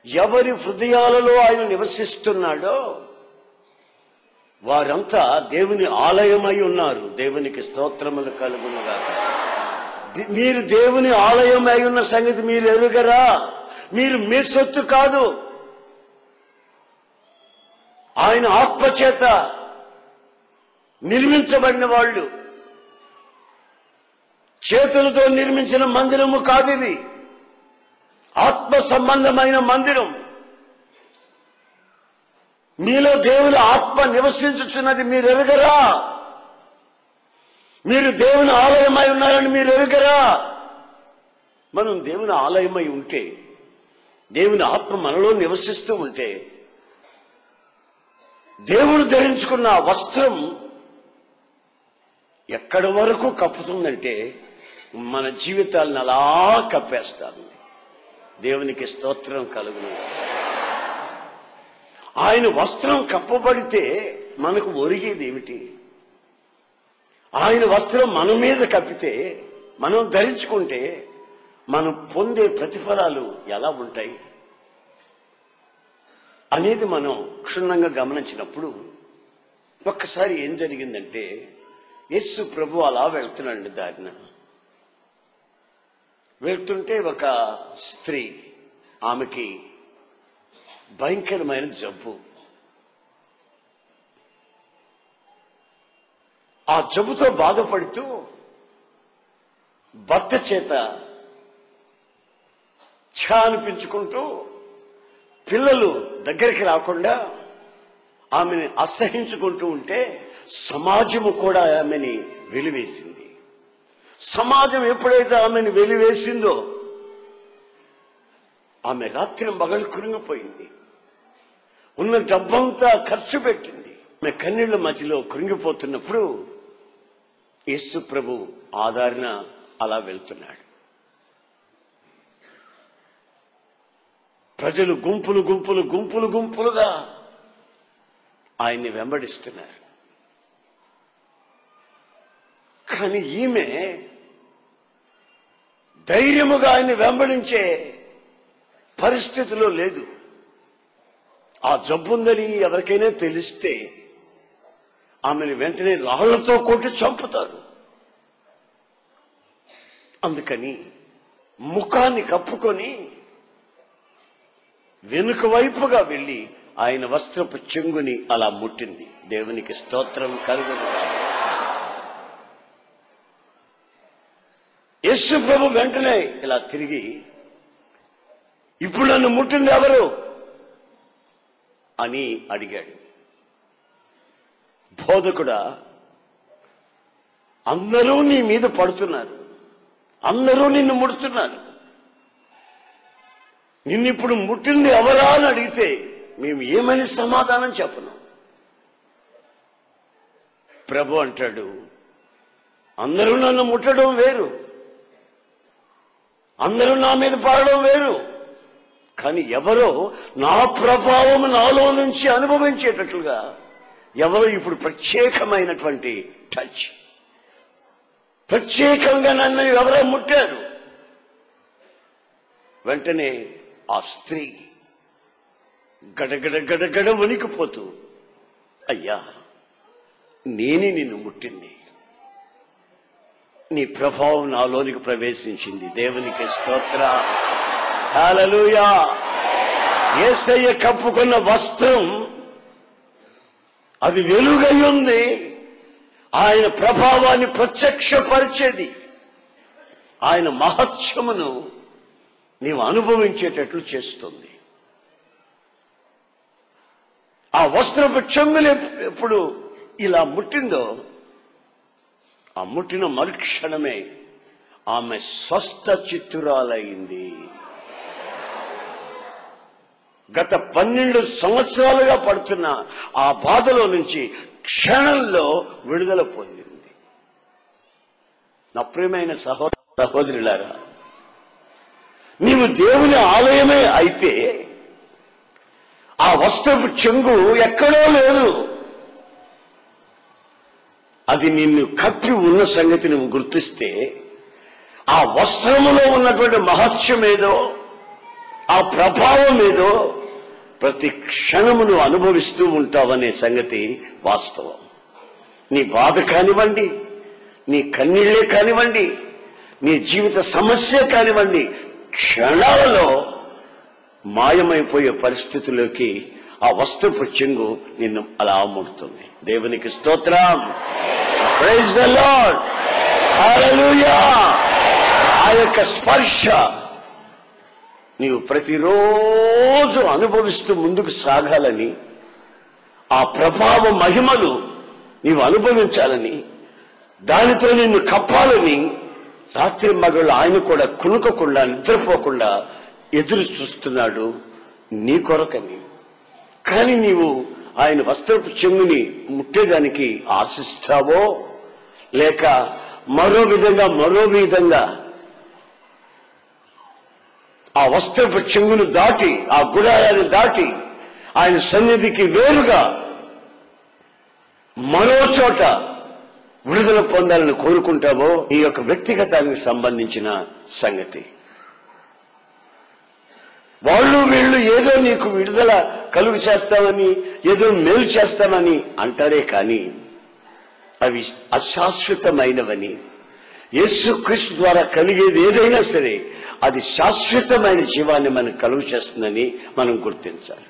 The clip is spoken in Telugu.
ఎవరి హృదయాలలో ఆయన నివసిస్తున్నాడో వారంతా దేవుని ఆలయమై ఉన్నారు. దేవునికి స్తోత్రములు కలుగునుగా. మీరు దేవుని ఆలయమై ఉన్న సంగతి మీరు ఎరుగరా? మీరు మీ సొత్తు కాదు, ఆయన ఆత్మచేత నిర్మించబడిన వాళ్ళు. చేతులతో నిర్మించిన మందిరము కాదు ఇది, ఆత్మ సంబంధమైన మందిరం. మీలో దేవుని ఆత్మ నివసించుచున్నది మీరు ఎరుగరా? మీరు దేవుని ఆలయమై ఉన్నారని మీరు ఎరుగరా? మనం దేవుని ఆలయమై ఉంటే, దేవుని ఆత్మ మనలో నివసిస్తూ ఉంటే, దేవుడు ధరించుకున్న వస్త్రం ఎక్కడి వరకు కప్పుతుందంటే మన జీవితాలను అలా కప్పేస్తాను. దేవునికి స్తోత్రం కలుగును. ఆయన వస్త్రం కప్పబడితే మనకు ఒరిగేది ఏమిటి? ఆయన వస్త్రం మన మీద కప్పితే, మనం ధరించుకుంటే మనం పొందే ప్రతిఫలాలు ఎలా ఉంటాయి అనేది మనం క్షుణ్ణంగా గమనించినప్పుడు ఒక్కసారి ఏం జరిగిందంటే, యేసు ప్రభు అలా వెళ్తున్నాడు. దారిన వెళ్తుంటే ఒక స్త్రీ, ఆమెకి భయంకరమైన జబ్బు. ఆ జబ్బుతో బాధపడుతూ భర్త చేత ఛా అనిపించుకుంటూ పిల్లలు దగ్గరికి రాకుండా ఆమెని అసహించుకుంటూ ఉంటే సమాజము కూడా ఆమెని వెలివేసింది. సమాజం ఎప్పుడైతే ఆమెను వెలివేసిందో ఆమె రాత్రి మగళ్ళు కృంగిపోయింది. ఉన్న డబ్బంతా ఖర్చు పెట్టింది. ఆమె కన్నీళ్ల మధ్యలో కృంగిపోతున్నప్పుడు యేసు ప్రభు ఆదరణ అలా వెళ్తున్నాడు. ప్రజలు గుంపులు గుంపులు గుంపులు గుంపులుగా ఆయన్ని వెంబడిస్తున్నారు. కానీ ఈమె ధైర్యముగా ఆయన్ని వెంబడించే పరిస్థితిలో లేదు. ఆ జబ్బుందని ఎవరికైనా తెలిస్తే ఆమెను వెంటనే రాళ్లతో కొట్టి చంపుతారు. అందుకని ముఖాన్ని కప్పుకొని వెనుక వైపుగా వెళ్లి ఆయన వస్త్రపు చెంగుని అలా ముట్టింది. దేవునికి స్తోత్రం కలుగును. యేసు ప్రభు వెంటనే ఇలా తిరిగి, ఇప్పుడు నన్ను ముట్టింది ఎవరు అని అడిగాడు. బోధకుడా, అందరూ నీ మీద పడుతున్నారు, అందరూ నిన్ను ముడుతున్నారు, నిన్నిప్పుడు ముట్టింది ఎవరా అని అడిగితే మేము ఏమని సమాధానం చెప్పను. ప్రభు అంటాడు, అందరూ నన్ను ముట్టడం వేరు, అందరూ నా మీద పడడం వేరు, కానీ ఎవరో నా ప్రభావం నాలో నుంచి అనుభవించేటట్లుగా ఎవరో ఇప్పుడు ప్రత్యేకమైనటువంటి టచ్, ప్రత్యేకంగా నన్ను ఎవరో ముట్టారు. వెంటనే ఆ స్త్రీ గడగడ గడగడ వణికిపోతూ, అయ్యా నేనే నిన్ను ముట్టింది, నీ ప్రభావం నాలోనికి ప్రవేశించింది. దేవునికి స్తోత్ర. హల్లెలూయా. యేసయ్య కప్పుకున్న వస్త్రం అది వెలుగై ఉంది, ఆయన ప్రభావాన్ని ప్రత్యక్షపరిచేది, ఆయన మహత్యమును నీవు అనుభవించేటట్లు చేస్తుంది. ఆ వస్త్రపు చెంగులు ఎప్పుడు ఇలా ముట్టిందో, ఆ ముట్టిన మరుక్షణమే ఆమె స్వస్థ చిత్తురాలైంది. గత 12 సంవత్సరాలుగా పడుతున్న ఆ బాధలో నుంచి క్షణంలో విడుదల పొందింది. నా ప్రియమైన సహోదరులారా, నీవు దేవుని ఆలయమే అయితే ఆ వస్త్రపు చెంగు ఎక్కడో లేదు, అది నిన్ను కప్పి ఉన్న సంగతి నువ్వు గుర్తిస్తే ఆ వస్త్రములో ఉన్నటువంటి మహత్యం ఏదో, ఆ ప్రభావం ఏదో ప్రతి క్షణము నువ్వు అనుభవిస్తూ ఉంటావనే సంగతి వాస్తవం. నీ బాధ కానివ్వండి, నీ కన్నీళ్లే కానివ్వండి, నీ జీవిత సమస్య కానివ్వండి, క్షణాలలో మాయమైపోయే పరిస్థితుల్లోకి ఆ వస్త్రపు చెంగు నిన్ను అలా ముడుతుంది. దేవునికి స్తోత్రం. Praise the lord. హల్లెలూయా. ఆ యొక్క స్పర్శ నీవు ప్రతిరోజు అనుభవిస్తూ ముందుకు సాగాలని, ఆ ప్రభావ మహిమలు నీవు అనుభవించాలని, దానితో నిన్ను కప్పాలని రాత్రి మగళ్ళు ఆయన కూడా కునుకకుండా నిద్రపోకుండా ఎదురు చూస్తున్నాడు నీ కొరకని. కానీ నీవు ఆయన వస్త్రపు చెంగుని ముట్టేదానికి ఆశిస్తావో, లేక మరో విధంగా ఆ వస్త్రపు చెంగును దాటి, ఆ గుడారాన్ని దాటి ఆయన సన్నిధికి వేరుగా మరో చోట విడుదల పొందాలని కోరుకుంటావో, ఈ యొక్క వ్యక్తిగతానికి సంబంధించిన సంగతి. వాళ్ళు వీళ్ళు ఏదో నీకు విడుదల కలుగు చేస్తామని, ఏదో మేలు చేస్తామని అంటారే కానీ అవి అశాశ్వతమైనవని, యేసుక్రీస్తు ద్వారా కలిగేది ఏదైనా సరే అది శాశ్వతమైన జీవాన్ని మనకు కలుగు చేస్తుందని మనం గుర్తించాలి.